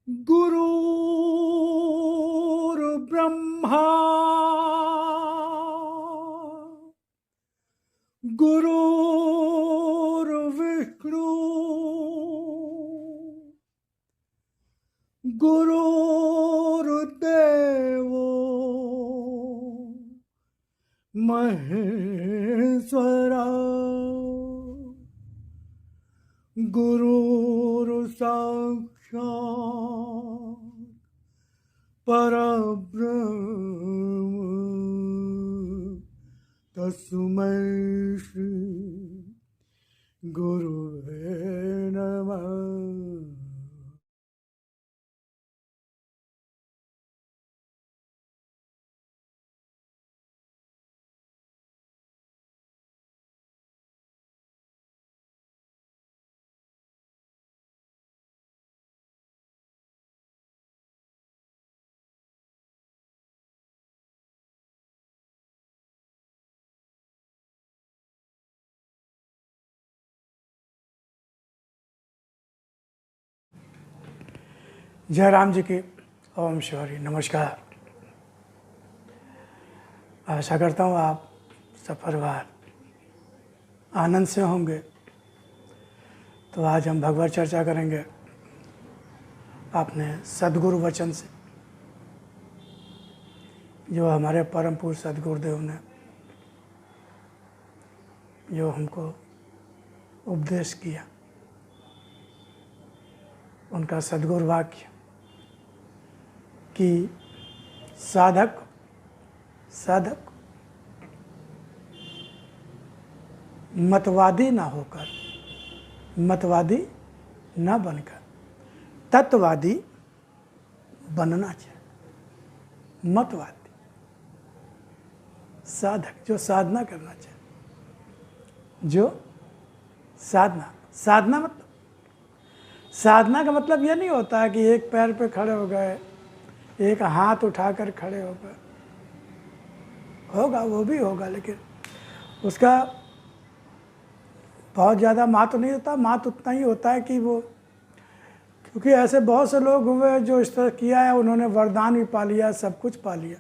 गुरुर्ब्रह्मा गुरुर्विष्णु गुरुर्देवो महेश्वरा गुरुर्साक्षात् परब्रह्म तस्मै श्री गुरुवे नमः। जय राम जी की ओम शिवरी। नमस्कार। आशा करता हूँ आप सब परिवार आनंद से होंगे। तो आज हम भगवत चर्चा करेंगे अपने सद्गुरु वचन से, जो हमारे परम पूज्य सद्गुरुदेव ने जो हमको उपदेश किया, उनका सद्गुरु वाक्य कि साधक मतवादी ना होकर, मतवादी ना बनकर तत्ववादी बनना चाहिए। मतवादी साधक जो साधना करना चाहिए, जो साधना मतलब साधना का मतलब यह नहीं होता है कि एक पैर पे खड़े हो गए, एक हाथ उठाकर खड़े हो गए। होगा, वो भी होगा, लेकिन उसका बहुत ज़्यादा महत्व नहीं होता। महत्व उतना ही होता है कि वो, क्योंकि ऐसे बहुत से लोग हुए जो इस तरह किया है, उन्होंने वरदान भी पा लिया, सब कुछ पा लिया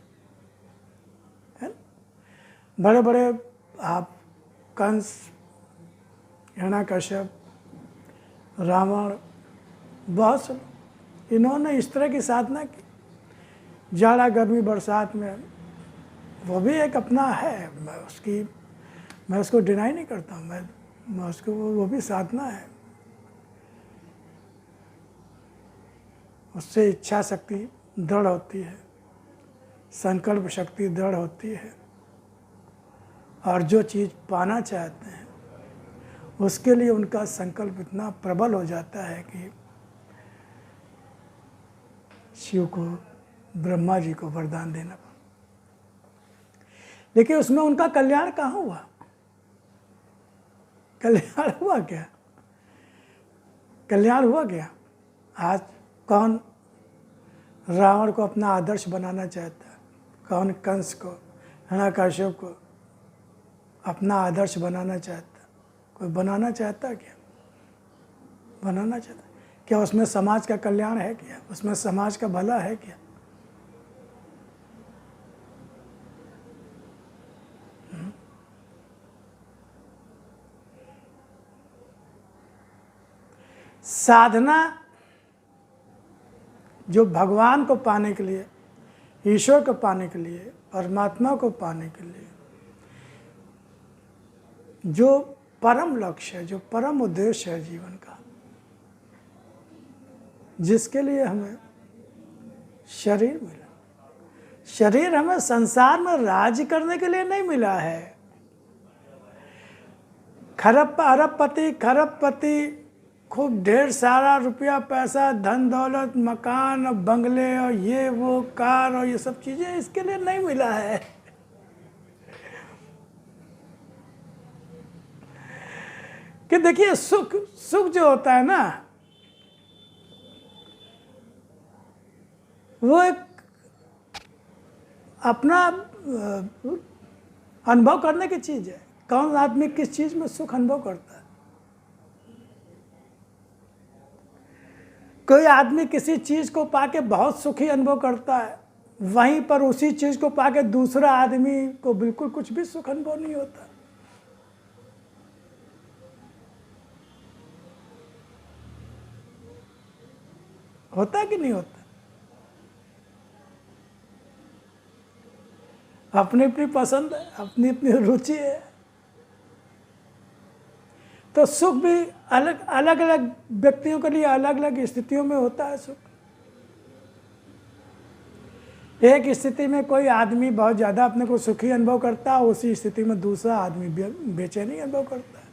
है। बड़े बड़े आप कंस, हिरण्यकश्यप, रावण, बहुत से इन्होंने इस तरह की साधना की, जाड़ा गर्मी बरसात में। वो भी एक अपना है, मैं उसको डिनाई नहीं करता हूँ, मैं उसको, वो भी साधना है। उससे इच्छा शक्ति दृढ़ होती है, संकल्प शक्ति दृढ़ होती है, और जो चीज़ पाना चाहते हैं उसके लिए उनका संकल्प इतना प्रबल हो जाता है कि शिव को, ब्रह्मा जी को वरदान देना पड़ा। लेकिन उसमें उनका कल्याण कहाँ हुआ? कल्याण हुआ क्या? कल्याण हुआ क्या? आज कौन रावण को अपना आदर्श बनाना चाहता है? कौन कंस को, हिरण्यकश्यप को अपना आदर्श बनाना चाहता है? कोई बनाना चाहता है क्या? बनाना चाहता है क्या? उसमें समाज का कल्याण है क्या? उसमें समाज का भला है क्या? साधना जो भगवान को पाने के लिए, ईश्वर को पाने के लिए, परमात्मा को पाने के लिए, जो परम लक्ष्य है, जो परम उद्देश्य है जीवन का, जिसके लिए हमें शरीर मिला। शरीर हमें संसार में राज करने के लिए नहीं मिला है। खरबपति खूब ढेर सारा रुपया पैसा, धन दौलत, मकान और बंगले और ये वो कार और ये सब चीज़ें इसके लिए नहीं मिला है। कि देखिए, सुख जो होता है ना, वो एक अपना अनुभव करने की चीज़ है। कौन आदमी किस चीज़ में सुख अनुभव करता है? कोई आदमी किसी चीज़ को पाके बहुत सुखी अनुभव करता है, वहीं पर उसी चीज़ को पाके दूसरा आदमी को बिल्कुल कुछ भी सुख अनुभव नहीं होता। होता कि नहीं होता? अपनी अपनी पसंद है, अपनी अपनी रुचि है। तो सुख भी अलग अलग अलग व्यक्तियों के लिए अलग अलग स्थितियों में होता है सुख। एक स्थिति में कोई आदमी बहुत ज़्यादा अपने को सुखी अनुभव करता है, उसी स्थिति में दूसरा आदमी बेचैनी अनुभव करता है।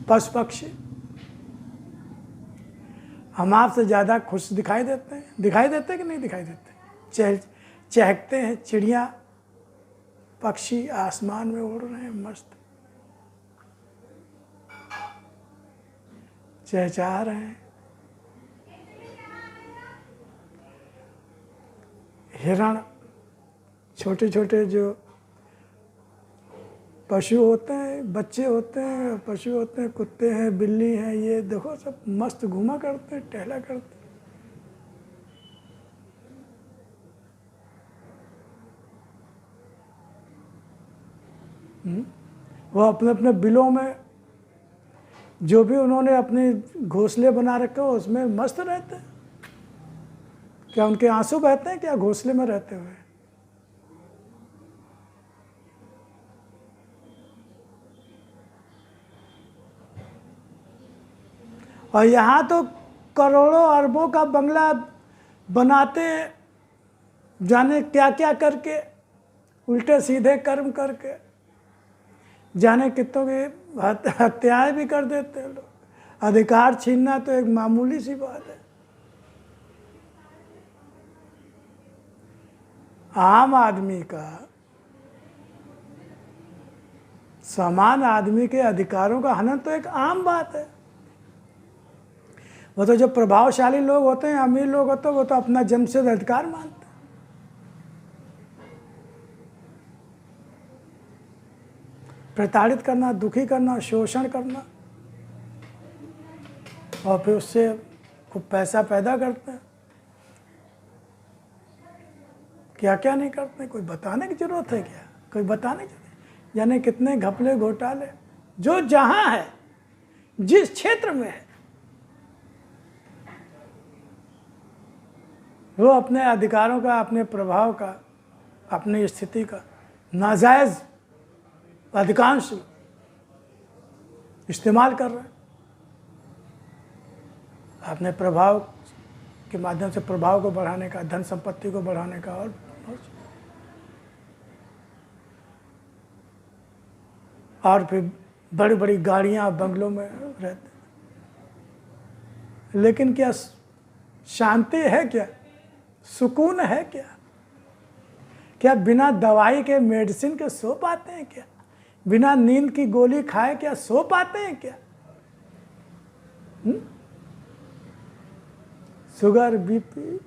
पशु पक्षी हम आपसे ज़्यादा खुश दिखाई देते हैं, दिखाई देते कि नहीं दिखाई देते? चहकते हैं, चिड़िया पक्षी आसमान में उड़ रहे हैं, मस्त चहचहा रहे हैं। हिरण, छोटे छोटे जो पशु होते हैं, बच्चे होते हैं, पशु होते हैं, कुत्ते हैं, बिल्ली हैं, ये देखो सब मस्त घूमा करते हैं, टहला करते हैं। वो अपने अपने बिलों में जो भी उन्होंने अपने घोंसले बना रखे हो उसमें मस्त रहते हैं। क्या उनके आंसू बहते हैं क्या घोंसले में रहते हुए? और यहाँ तो करोड़ों अरबों का बंगला बनाते हैं, जाने क्या क्या करके, उल्टे सीधे कर्म करके, जाने कितनों की हत्याएं भी कर देते हैं लोग। अधिकार छीनना तो एक मामूली सी बात है। आम आदमी का, सामान्य आदमी के अधिकारों का हनन तो एक आम बात है। वो तो जो प्रभावशाली लोग होते हैं, अमीर लोग होते हैं, वो तो अपना जन्मसिद्ध अधिकार मानते हैं। प्रताड़ित करना, दुखी करना, शोषण करना, और फिर उससे खूब पैसा पैदा करते हैं। क्या क्या नहीं करते हैं, कोई बताने की जरूरत है क्या? कोई बताने की, यानी कितने घपले घोटाले जो जहां है, जिस क्षेत्र में है, वो अपने अधिकारों का, अपने प्रभाव का, अपनी स्थिति का नाजायज अधिकांश इस्तेमाल कर रहे हैं। अपने प्रभाव के माध्यम से प्रभाव को बढ़ाने का, धन संपत्ति को बढ़ाने का, और फिर बड़ी बड़ी गाड़ियां बंगलों में रहते। लेकिन क्या शांति है? क्या सुकून है? क्या बिना दवाई के, मेडिसिन के सो पाते हैं क्या? बिना नींद की गोली खाए क्या सो पाते हैं क्या? Sugar, BP,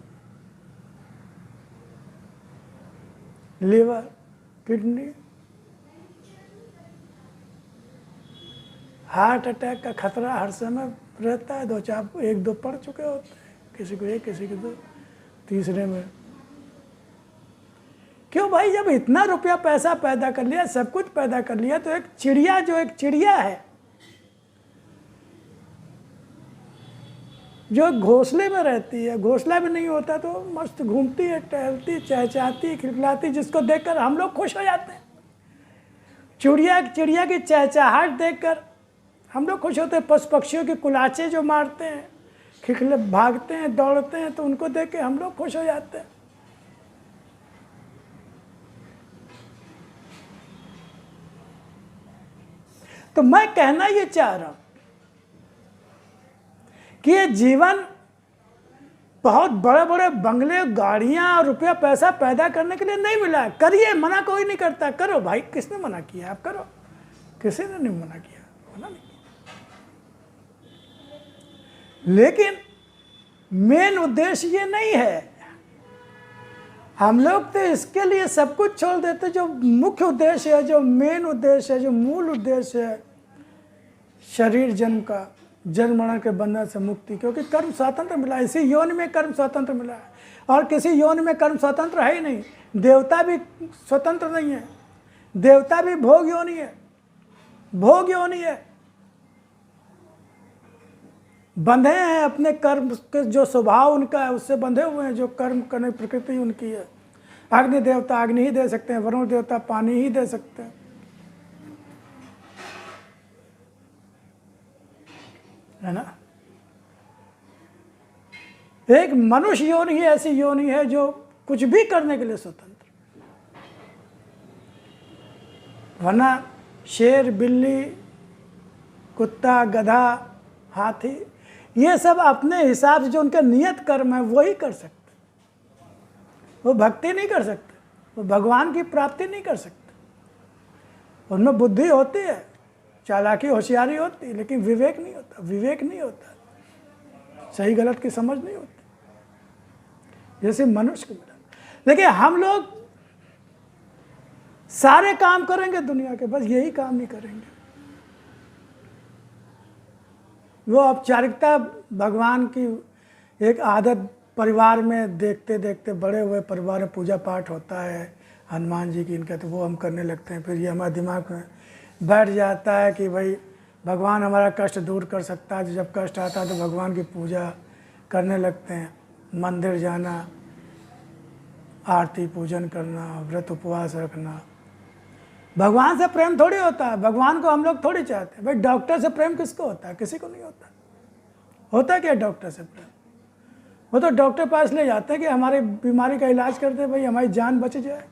liver, kidney, heart attack का खतरा हर समय रहता है। 1-2 पड़ चुके होते हैं, किसी को 1, किसी को 2, तीसरे में। क्यों भाई? जब इतना रुपया पैसा पैदा कर लिया, सब कुछ पैदा कर लिया, तो एक चिड़िया, जो एक चिड़िया है, जो घोंसले में रहती है, घोंसला भी नहीं होता तो मस्त घूमती है, टहलती, चहचहाती, खिलखिलाती, जिसको देखकर हम लोग खुश हो जाते हैं। चिड़िया की चहचहाहट देखकर हम लोग खुश होते हैं। पशु पक्षियों के कुलाचे जो मारते हैं, खिलखिले भागते हैं, दौड़ते हैं, तो उनको देख के हम लोग खुश हो जाते हैं। तो मैं कहना ये चाह रहा हूं कि ये जीवन बहुत बड़े बड़े बंगले, गाड़ियां और रुपया पैसा पैदा करने के लिए नहीं मिला है। करिए, मना कोई नहीं करता, करो भाई। किसने मना किया? आप करो, किसी ने नहीं मना किया, मना नहीं किया। लेकिन मेन उद्देश्य ये नहीं है। हम लोग तो इसके लिए सब कुछ छोड़ देते। जो मुख्य उद्देश्य है, जो मेन उद्देश्य है, जो मूल उद्देश्य है शरीर जन्म का, जन्म मरण के बंधन से मुक्ति, क्योंकि कर्म स्वतंत्र मिला, इसी योनि में कर्म स्वतंत्र मिला है, और किसी योनि में कर्म स्वतंत्र है ही नहीं। देवता भी स्वतंत्र नहीं है, देवता भी भोग योनि है, भोग योनि है, बंधे हैं अपने कर्म के, जो स्वभाव उनका है उससे बंधे हुए हैं, जो कर्म करने प्रकृति उनकी है। अग्नि देवता अग्नि ही दे सकते हैं, वरुण देवता पानी ही दे सकते हैं, है ना। एक मनुष्य योनि ही ऐसी योनि है जो कुछ भी करने के लिए स्वतंत्र, वरना शेर, बिल्ली, कुत्ता, गधा, हाथी, ये सब अपने हिसाब से जो उनका नियत कर्म है वही कर सकते, वो भक्ति नहीं कर सकते, वो भगवान की प्राप्ति नहीं कर सकते। उनमें बुद्धि होती है, चालाकी होशियारी होती है, लेकिन विवेक नहीं होता, विवेक नहीं होता, सही गलत की समझ नहीं होती, जैसे मनुष्य को मिला। देखिए हम लोग सारे काम करेंगे दुनिया के, बस यही काम नहीं करेंगे। वो औपचारिकता भगवान की एक आदत परिवार में देखते देखते बड़े हुए, परिवार में पूजा पाठ होता है हनुमान जी की इनका, तो वो हम करने लगते हैं। फिर ये हमारे दिमाग में बैठ जाता है कि भाई भगवान हमारा कष्ट दूर कर सकता है, जब कष्ट आता है तो भगवान की पूजा करने लगते हैं, मंदिर जाना, आरती पूजन करना, व्रत उपवास रखना। भगवान से प्रेम थोड़ी होता है, भगवान को हम लोग थोड़ी चाहते हैं। भाई डॉक्टर से प्रेम किसको होता है? किसी को नहीं होता। होता है क्या डॉक्टर से प्रेम? वो तो डॉक्टर पास ले जाते हैं कि हमारी बीमारी का इलाज करते हैं, भाई हमारी जान बच जाए।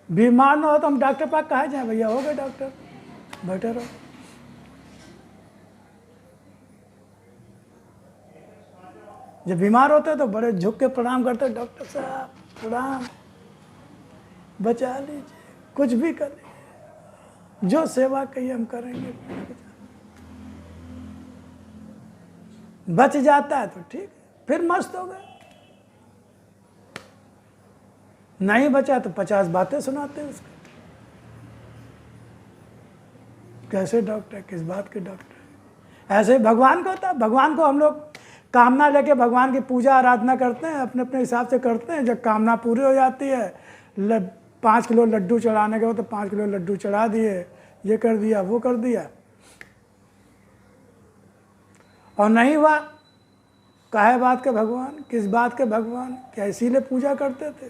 बीमार ना हो तो हम डॉक्टर पास कहाँ जाए? भैया हो गए डॉक्टर, बैठे रहो। जब बीमार होते हैं तो बड़े झुक के प्रणाम करते हैं, डॉक्टर साहब प्रणाम, बचा लीजिए, कुछ भी कर लीजिए, जो सेवा कहिए हम करेंगे। बच जाता है तो ठीक, फिर मस्त हो गए। नहीं बचा तो 50 बातें सुनाते हैं उसको। कैसे डॉक्टर, किस बात के डॉक्टर? ऐसे ही भगवान को होता है। भगवान को हम लोग कामना लेके भगवान की पूजा आराधना करते हैं, अपने अपने हिसाब से करते हैं। जब कामना पूरी हो जाती है, 5 किलो लड्डू चढ़ाने के हो तो 5 किलो लड्डू चढ़ा दिए, ये कर दिया वो कर दिया। और नहीं हुआ, काहे बात के भगवान, किस बात के भगवान? क्या इसीलिए पूजा करते थे?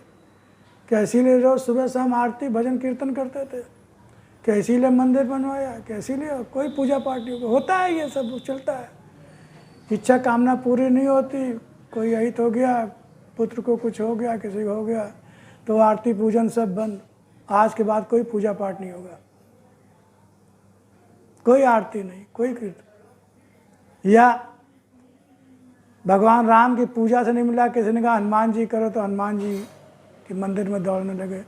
क्या इसीलिए रोज सुबह शाम आरती भजन कीर्तन करते थे? क्या इसीलिए मंदिर बनवाया? क्या इसीलिए? कोई पूजा पाठ नहीं होता है, ये सब चलता है। इच्छा कामना पूरी नहीं होती, कोई अहित हो गया, पुत्र को कुछ हो गया, किसी को हो गया, तो आरती पूजन सब बंद। आज के बाद कोई पूजा पाठ नहीं होगा, कोई आरती नहीं, कोई कीर्तन। या भगवान राम की पूजा से नहीं मिला, किसी ने कहा हनुमान जी करो, तो हनुमान जी के मंदिर में दौड़ने लगे।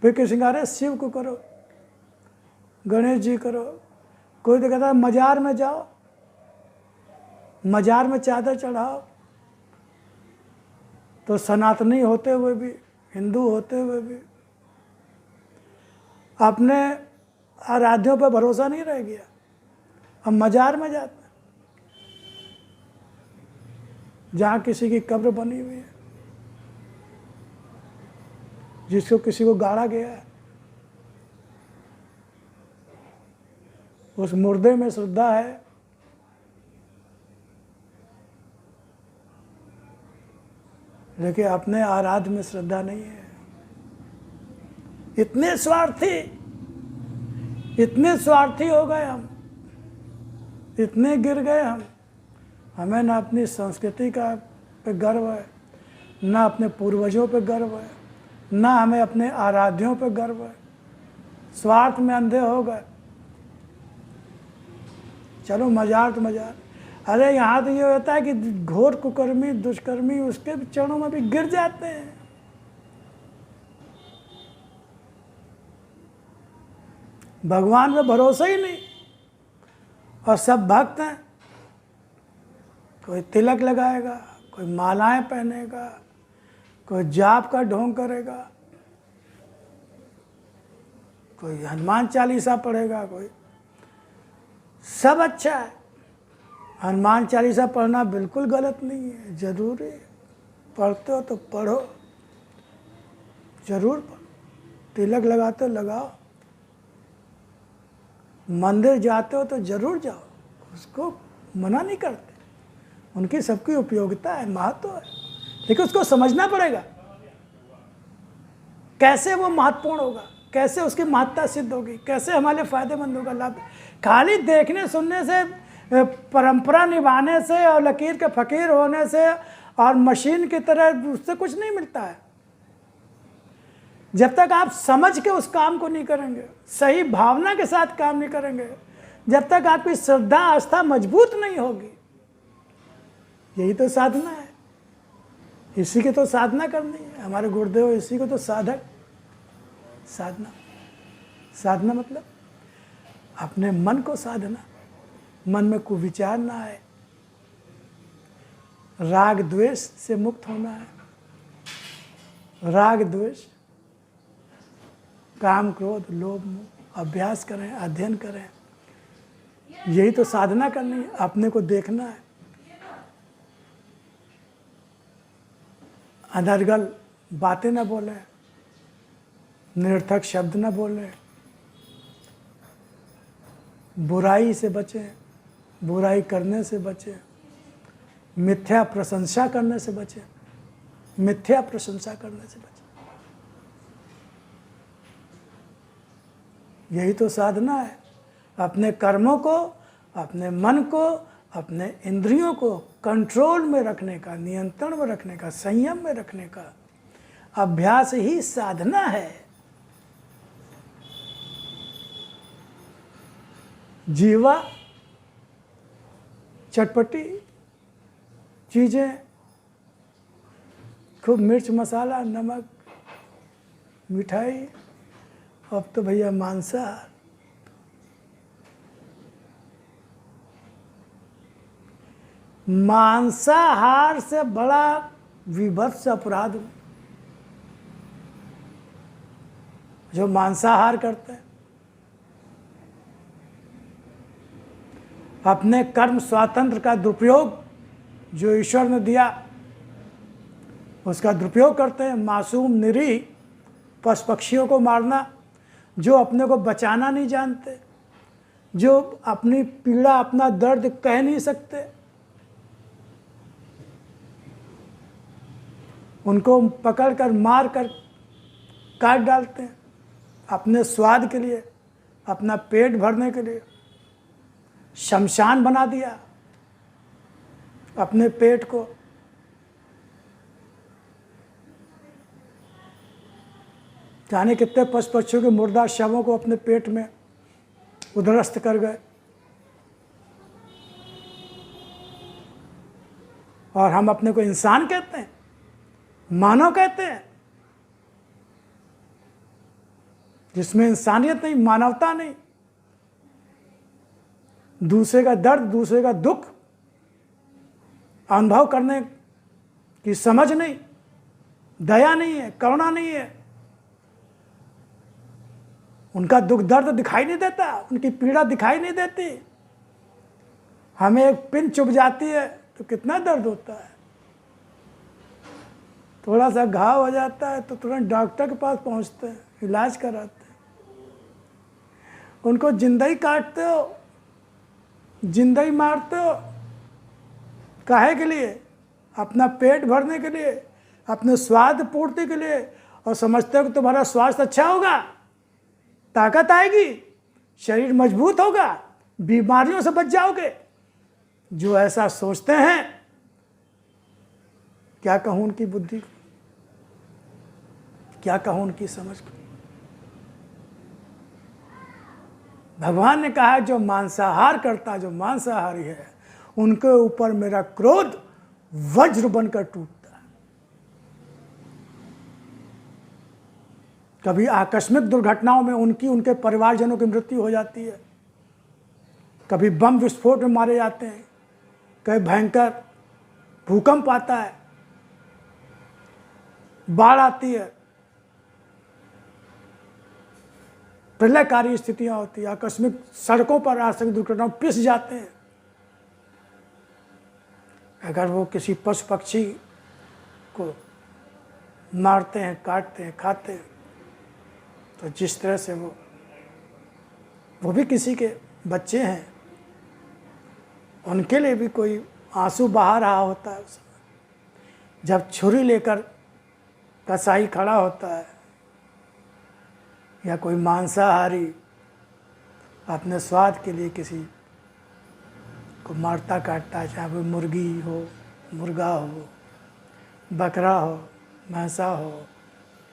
फिर किसी ने कहा अरे शिव को करो, गणेश जी करो। कोई तो कहता है मजार में जाओ, मजार में चादर चढ़ाओ। तो सनातनी होते हुए भी, हिंदू होते हुए भी अपने आराध्यों पर भरोसा नहीं रह गया, हम मजार में जाते हैं जहाँ किसी की कब्र बनी हुई है, जिसको किसी को गाड़ा गया है, उस मुर्दे में श्रद्धा है। लेकिन अपने आराध्य में श्रद्धा नहीं है। इतने स्वार्थी हो गए हम, इतने गिर गए हम। हमें ना अपनी संस्कृति का पे गर्व है, ना अपने पूर्वजों पे गर्व है, ना हमें अपने आराध्यों पे गर्व है। स्वार्थ में अंधे हो गए। चलो मजार तो मजार, अरे यहाँ तो ये होता है कि घोर कुकर्मी दुष्कर्मी उसके चरणों में भी गिर जाते हैं। भगवान पे भरोसा ही नहीं, और सब भक्त हैं। कोई तिलक लगाएगा, कोई मालाएं पहनेगा, कोई जाप का ढोंग करेगा, कोई हनुमान चालीसा पढ़ेगा, कोई सब अच्छा है। हनुमान चालीसा पढ़ना बिल्कुल गलत नहीं है, जरूरी है। पढ़ते हो तो पढ़ो, जरूर पढ़ो। तिलक लगाते हो लगाओ, मंदिर जाते हो तो जरूर जाओ, उसको मना नहीं करते। उनकी सबकी उपयोगिता है, महत्व है, लेकिन उसको समझना पड़ेगा कैसे वो महत्वपूर्ण होगा, कैसे उसकी महत्ता सिद्ध होगी, कैसे हमारे लिए फायदेमंद होगा, लाभ। खाली देखने सुनने से, परंपरा निभाने से और लकीर के फकीर होने से और मशीन की तरह उससे कुछ नहीं मिलता है। जब तक आप समझ के उस काम को नहीं करेंगे, सही भावना के साथ काम नहीं करेंगे, जब तक आपकी श्रद्धा आस्था मजबूत नहीं होगी, यही तो साधना है। इसी की तो साधना करनी है। हमारे गुरुदेव इसी को तो साधक, साधना मतलब अपने मन को साधना, मन में कुविचार ना आए, राग द्वेष से मुक्त होना है। राग द्वेष, काम क्रोध लोभ मोह अभ्यास करें, अध्ययन करें, यही तो साधना करनी है। अपने को देखना है, अनर्गल बातें ना बोलें, निरर्थक शब्द ना बोलें, बुराई से बचें, बुराई करने से बचें, मिथ्या प्रशंसा करने से बचें, मिथ्या प्रशंसा करने से बचें। यही तो साधना है। अपने कर्मों को, अपने मन को, अपने इंद्रियों को कंट्रोल में रखने का, नियंत्रण में रखने का, संयम में रखने का अभ्यास ही साधना है। जीवा चटपटी चीज़ें, खूब मिर्च मसाला नमक मिठाई, अब तो भैया मांसाहार। मांसाहार से बड़ा विभत्स अपराध जो मांसाहार करते हैं। अपने कर्म स्वातंत्र का दुरुपयोग जो ईश्वर ने दिया, उसका दुरुपयोग करते हैं। मासूम निरीह पशु पक्षियों को मारना, जो अपने को बचाना नहीं जानते, जो अपनी पीड़ा अपना दर्द कह नहीं सकते, उनको पकड़कर मार कर काट डालते हैं अपने स्वाद के लिए, अपना पेट भरने के लिए। शमशान बना दिया अपने पेट को। जाने कितने पशु पक्षियों के मुर्दा शवों को अपने पेट में उध्वस्त कर गए। और हम अपने को इंसान कहते हैं, मानव कहते हैं, जिसमें इंसानियत नहीं, मानवता नहीं, दूसरे का दर्द, दूसरे का दुख अनुभव करने की समझ नहीं, दया नहीं है, करुणा नहीं है। उनका दुख दर्द दिखाई नहीं देता, उनकी पीड़ा दिखाई नहीं देती। हमें एक पिन चुभ जाती है तो कितना दर्द होता है, थोड़ा सा घाव हो जाता है तो तुरंत डॉक्टर के पास पहुंचते हैं, इलाज कराते हैं। उनको जिंदा ही काटते हो, जिंदा ही मारते हो, काहे के लिए? अपना पेट भरने के लिए, अपने स्वाद पूर्ति के लिए, और समझते हो कि तुम्हारा स्वास्थ्य अच्छा होगा, ताकत आएगी, शरीर मजबूत होगा, बीमारियों से बच जाओगे। जो ऐसा सोचते हैं, क्या कहूं उनकी बुद्धि को, क्या कहूं उनकी समझ को। भगवान ने कहा जो मांसाहार करता, जो मांसाहारी है, उनके ऊपर मेरा क्रोध वज्र बनकर टूटता है। कभी आकस्मिक दुर्घटनाओं में उनकी, उनके परिवारजनों की मृत्यु हो जाती है, कभी बम विस्फोट में मारे जाते हैं, कभी भयंकर भूकंप आता है, बाढ़ आती है, प्रलयकारी स्थितियां होती हैं, आकस्मिक सड़कों पर रास्ते दुर्घटनाओं पिस जाते हैं। अगर वो किसी पशु पक्षी को मारते हैं, काटते हैं, खाते हैं, तो जिस तरह से वो भी किसी के बच्चे हैं, उनके लिए भी कोई आंसू बहा रहा होता है उस समय। जब छुरी लेकर कसाई खड़ा होता है या कोई मांसाहारी अपने स्वाद के लिए किसी को मारता काटता है, चाहे वो मुर्गी हो, मुर्गा हो, बकरा हो, भैंसा हो,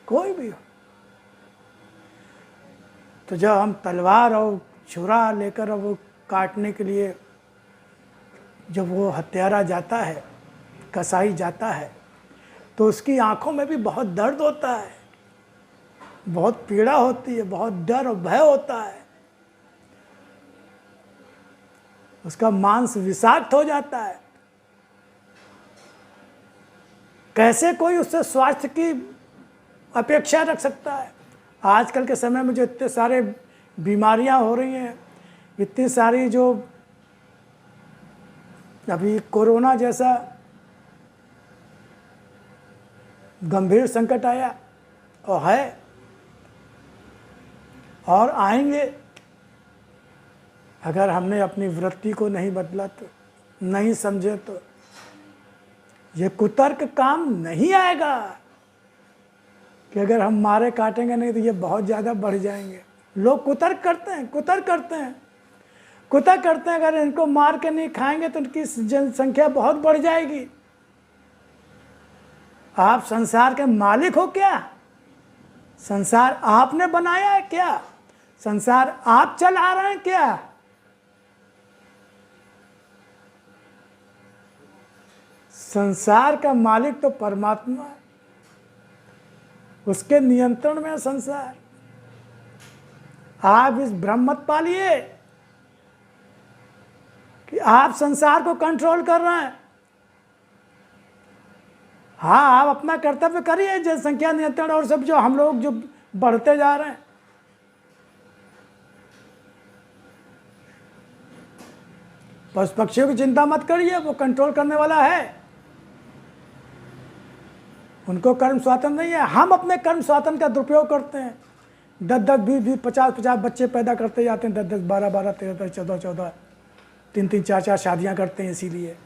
कोई भी हो, तो जब हम तलवार और छुरा लेकर वो काटने के लिए जब वो हत्यारा जाता है, कसाई जाता है, तो उसकी आंखों में भी बहुत दर्द होता है, बहुत पीड़ा होती है, बहुत डर और भय होता है। उसका मांस विषाक्त हो जाता है। कैसे कोई उससे स्वास्थ्य की अपेक्षा रख सकता है? आजकल के समय में जो इतने सारे बीमारियां हो रही हैं, इतनी सारी जो अभी कोरोना जैसा गंभीर संकट आया और है और आएंगे, अगर हमने अपनी वृत्ति को नहीं बदला तो, नहीं समझे तो ये कुतर्क काम नहीं आएगा कि अगर हम मारे काटेंगे नहीं तो ये बहुत ज़्यादा बढ़ जाएंगे। लोग कुतर्क करते हैं, कुतर्क करते हैं, कुतर्क करते हैं, अगर इनको मार के नहीं खाएंगे तो उनकी जनसंख्या बहुत बढ़ जाएगी। आप संसार के मालिक हो क्या? संसार आपने बनाया है क्या? संसार आप चला रहे हैं क्या? संसार का मालिक तो परमात्मा है, उसके नियंत्रण में है संसार। आप इस भ्रम मत पालिए कि आप संसार को कंट्रोल कर रहे हैं। हाँ, आप अपना कर्तव्य करिए, जनसंख्या नियंत्रण और सब जो हम लोग जो बढ़ते जा रहे हैं। पशु पक्षियों की चिंता मत करिए, वो कंट्रोल करने वाला है, उनको कर्म स्वातंत्र नहीं है। हम अपने कर्म स्वातंत्र का दुरुपयोग करते हैं, 10-10, 20-20, 50-50 बच्चे पैदा करते जाते हैं, 10-10, 12-12, 13-13, 14-14, 3-3, 4-4 शादियां करते हैं, इसीलिए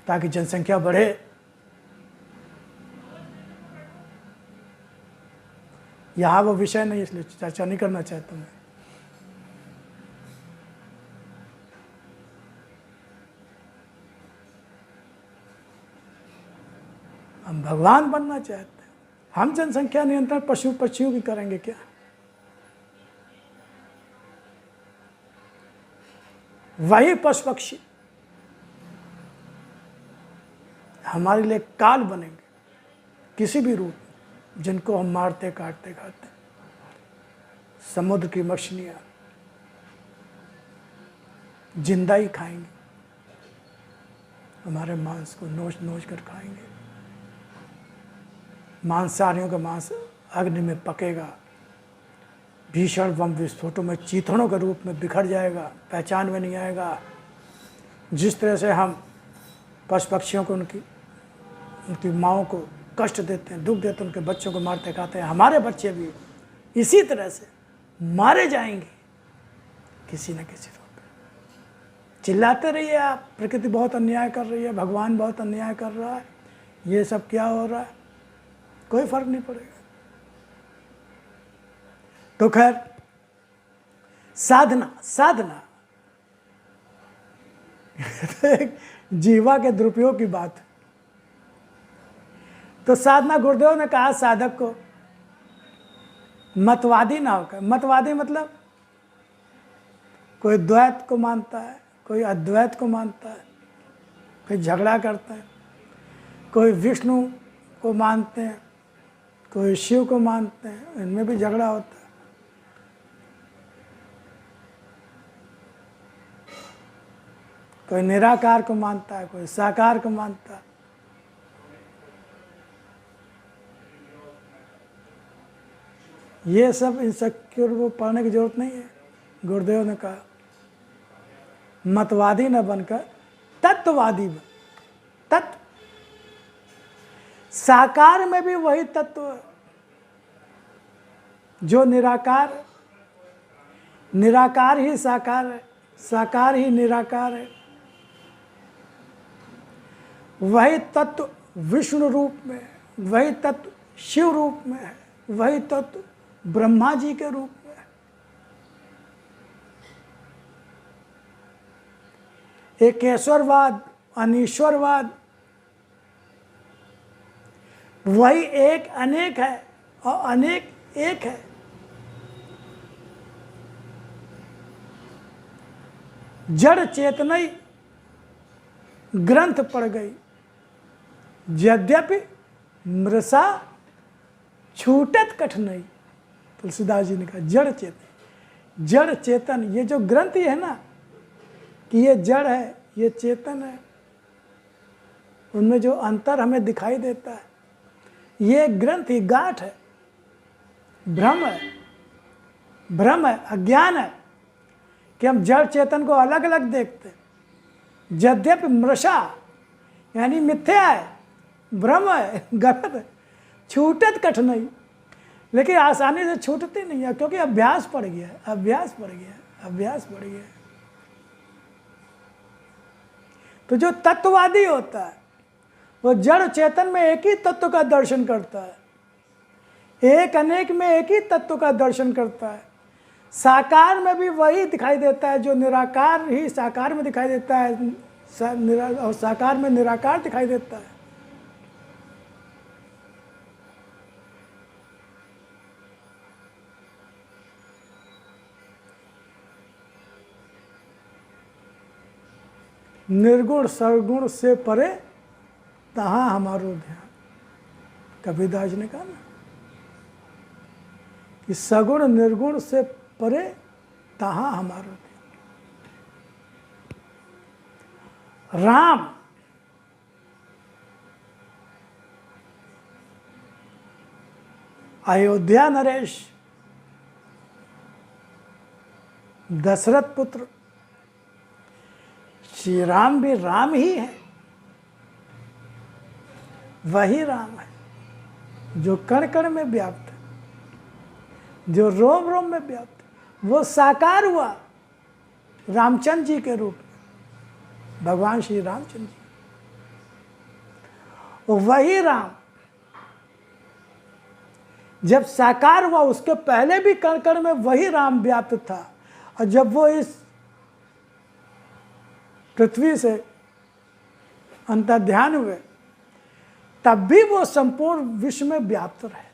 ताकि जनसंख्या बढ़े। यहाँ वो विषय नहीं, इसलिए चर्चा नहीं करना चाहता मैं। हम भगवान बनना चाहते हैं, हम जनसंख्या नियंत्रण पशु पक्षियों की करेंगे क्या? वही पशु पक्षी हमारे लिए काल बनेंगे, किसी भी रूप, जिनको हम मारते काटते खाते। समुद्र की मछलियां जिंदा ही खाएंगी, हमारे मांस को नोच नोच कर खाएंगे। मांसाहारियों का मांस अग्नि में पकेगा, भीषण बम विस्फोटों में चीथड़ों के रूप में बिखर जाएगा, पहचान में नहीं आएगा। जिस तरह से हम पशु पक्षियों को उनकी माओं को कष्ट देते हैं, दुख देते हैं, उनके बच्चों को मारते खाते हैं, हमारे बच्चे भी इसी तरह से मारे जाएंगे किसी न किसी रूप में। चिल्लाते रहिए आप, प्रकृति बहुत अन्याय कर रही है, भगवान बहुत अन्याय कर रहा है, ये सब क्या हो रहा है, कोई फर्क नहीं पड़ेगा। तो खैर, साधना जीवा के दुरुपयोग की बात। तो साधना, गुरुदेव ने कहा साधक को मतवादी ना होकर, मतवादी मतलब कोई द्वैत को मानता है, कोई अद्वैत को मानता है, कोई झगड़ा करता है, कोई विष्णु को मानते हैं, कोई शिव को मानते हैं, इनमें भी झगड़ा होता है। कोई निराकार को मानता है, कोई साकार को मानता है। ये सब इनसिक्योर वो पढ़ने की जरूरत नहीं है। गुरुदेव ने कहा मतवादी न बनकर तत्ववादी बन। तत्व, साकार में भी वही तत्व है जो निराकार है, निराकार ही साकार है, साकार ही निराकार है। वही तत्व विष्णु रूप में है, वही तत्व शिव रूप में है, वही तत्व ब्रह्मा जी के रूप में है। एकेश्वरवाद, अनीश्वरवाद, वही एक अनेक है और अनेक एक है। जड़ चेतनई ग्रंथ पड़ गई, यद्यपि मृषा छूटत कठिनाई। तुलसीदास जी ने कहा जड़ चेतन, जड़ चेतन, ये जो ग्रंथ है ना कि ये जड़ है ये चेतन है, उनमें जो अंतर हमें दिखाई देता है, ये ग्रंथ ही गांठ है, भ्रम है, भ्रम है, अज्ञान है कि हम जड़ चेतन को अलग अलग देखते हैं। यद्यपि मृषा यानी मिथ्या है, भ्रम है, गलत है, छूटत कठिनाई, लेकिन आसानी से छूटती नहीं है क्योंकि अभ्यास पड़ गया है, अभ्यास पड़ गया है, अभ्यास पड़ गया है। तो जो तत्ववादी होता है वो जड़ चेतन में एक ही तत्व का दर्शन करता है, एक अनेक में एक ही तत्व का दर्शन करता है। साकार में भी वही दिखाई देता है जो निराकार ही साकार में दिखाई देता है, और साकार में निराकार दिखाई देता है। निर्गुण सरगुण से परे तहाँ हमारो ध्यान। कबीरदास जी ने कहा ना कि सगुण निर्गुण से परे तहाँ हमारो ध्यान। राम अयोध्या नरेश, दशरथ पुत्र, श्री राम भी राम ही है, वही राम है जो कण कण में व्याप्त है, जो रोम रोम में व्याप्त है। वो साकार हुआ रामचंद्र जी के रूप में, भगवान श्री रामचंद्र जी। वही राम जब साकार हुआ उसके पहले भी कण कण में वही राम व्याप्त था, और जब वो इस पृथ्वी से अंतर्ध्यान हुए तब भी वो संपूर्ण विश्व में व्याप्त रहे।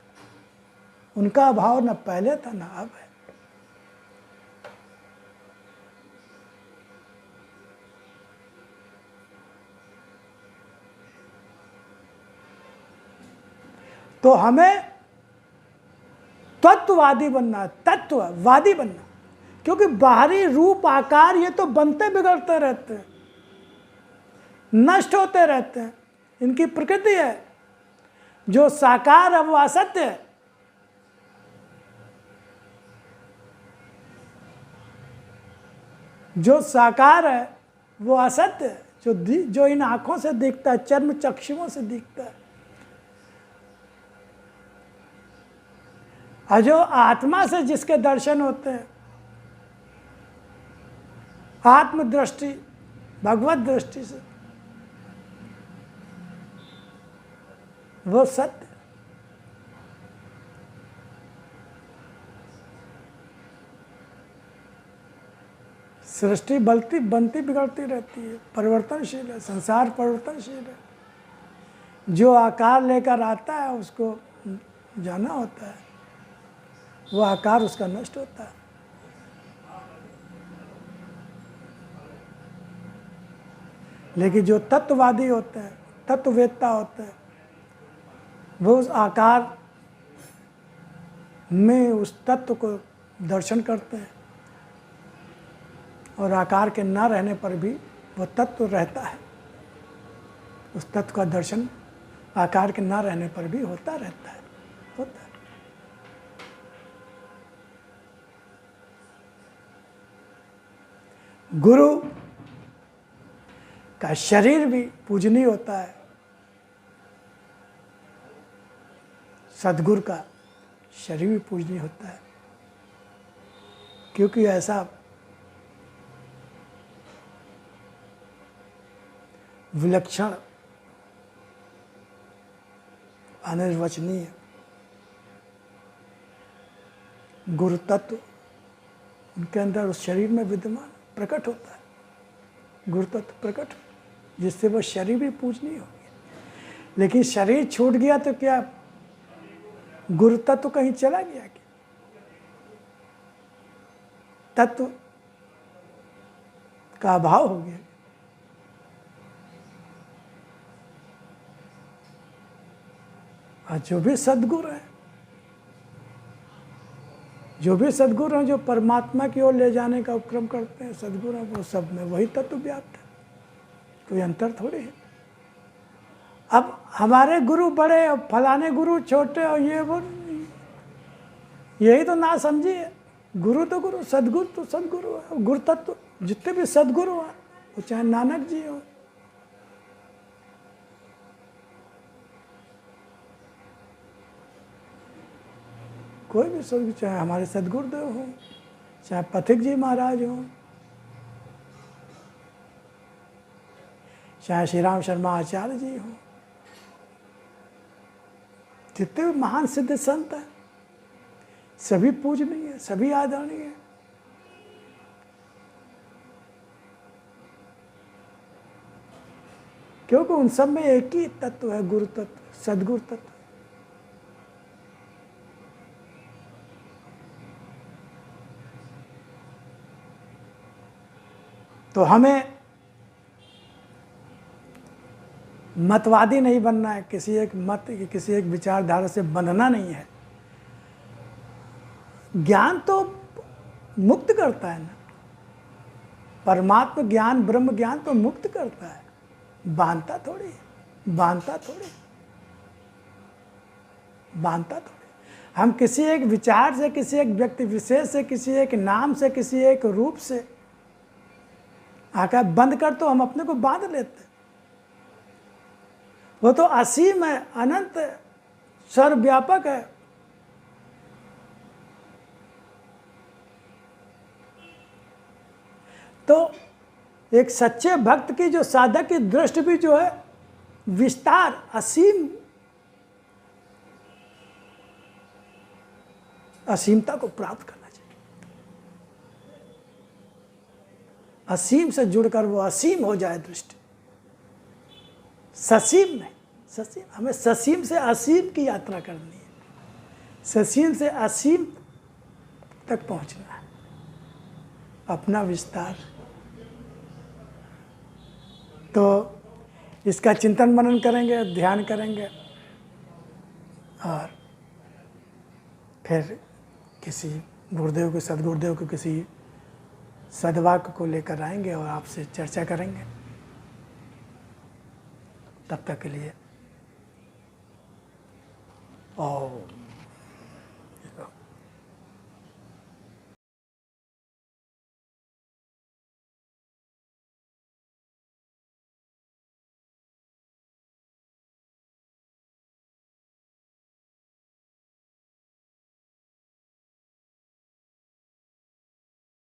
उनका अभाव न पहले था न अब है। तो हमें तत्ववादी बनना है, तत्ववादी बनना, क्योंकि बाहरी रूप आकार ये तो बनते बिगड़ते रहते हैं, नष्ट होते रहते हैं, इनकी प्रकृति है। जो साकार है वो असत्य है, जो साकार है वो असत्य है, जो इन आंखों से दिखता है, चर्म चक्षुओं से दिखता है। और जो आत्मा से जिसके दर्शन होते हैं, आत्मदृष्टि, भगवत दृष्टि से, वो सत्य। सृष्टि बनती बिगड़ती रहती है, परिवर्तनशील है, संसार परिवर्तनशील है। जो आकार लेकर आता है उसको जाना होता है, वो आकार उसका नष्ट होता है। लेकिन जो तत्ववादी होते हैं, तत्ववेत्ता होते हैं, वो उस आकार में उस तत्व को दर्शन करते हैं, और आकार के न रहने पर भी वो तत्व रहता है। उस तत्व का दर्शन आकार के न रहने पर भी होता रहता है, होता है। गुरु का शरीर भी पूजनीय होता है, सद्गुरु का शरीर भी पूजनीय होता है, क्योंकि ऐसा विलक्षण, अनिर्वचनीय गुरु तत्व उनके अंदर उस शरीर में विद्यमान प्रकट होता है, गुरु तत्व प्रकट, जिससे वो शरीर भी पूजनीय हो गया। लेकिन शरीर छूट गया तो क्या गुरु तत्व कहीं चला गया? क्या तत्व का अभाव हो गया? और जो भी सद्गुरु हैं, जो भी सद्गुरु हैं, जो परमात्मा की ओर ले जाने का उपक्रम करते हैं, सद्गुरु हैं, वो सब में वही तत्व व्याप्त है, कोई अंतर थोड़ी है। अब हमारे गुरु बड़े और फलाने गुरु छोटे और ये वो, यही तो ना समझिए। गुरु तो गुरु, सद्गुरु तो सद्गुरु है। गुरु तत्व जितने भी सद्गुरु हैं, वो चाहे नानक जी हो, कोई भी सद्गुरु, चाहे हमारे सद्गुरुदेव हो, चाहे पथिक जी महाराज हो, चाहे श्री राम शर्मा आचार्य जी हो, जितने भी महान सिद्ध संत हैं, सभी पूजनीय है, सभी आदरणीय है। क्योंकि उन सब में एक ही तत्व है, गुरु तत्व, सद्गुरु तत्व। तो हमें मतवादी नहीं बनना है, किसी एक मत, किसी एक विचारधारा से बंधना नहीं है। ज्ञान तो मुक्त करता है ना, परमात्मा ज्ञान, ब्रह्म ज्ञान तो मुक्त करता है, बांधता थोड़ी है, बांधता थोड़ी, बांधता थोड़ी। हम किसी एक विचार से, किसी एक व्यक्ति विशेष से, किसी एक नाम से, किसी एक रूप से आकर बंद कर तो हम अपने को बांध लेते। वो तो असीम है, अनंत है, सर्वव्यापक है। तो एक सच्चे भक्त की, जो साधक की दृष्टि भी जो है विस्तार, असीम, असीमता को प्राप्त करना चाहिए। असीम से जुड़कर वो असीम हो जाए दृष्टि, ससीम नहीं, ससीम। हमें ससीम से असीम की यात्रा करनी है, ससीम से असीम तक पहुंचना है, अपना विस्तार। तो इसका चिंतन मनन करेंगे, ध्यान करेंगे, और फिर किसी गुरुदेव के, सदगुरुदेव के किसी सद्वाक्य को लेकर आएंगे और आपसे चर्चा करेंगे। तब तक के लिए ओम।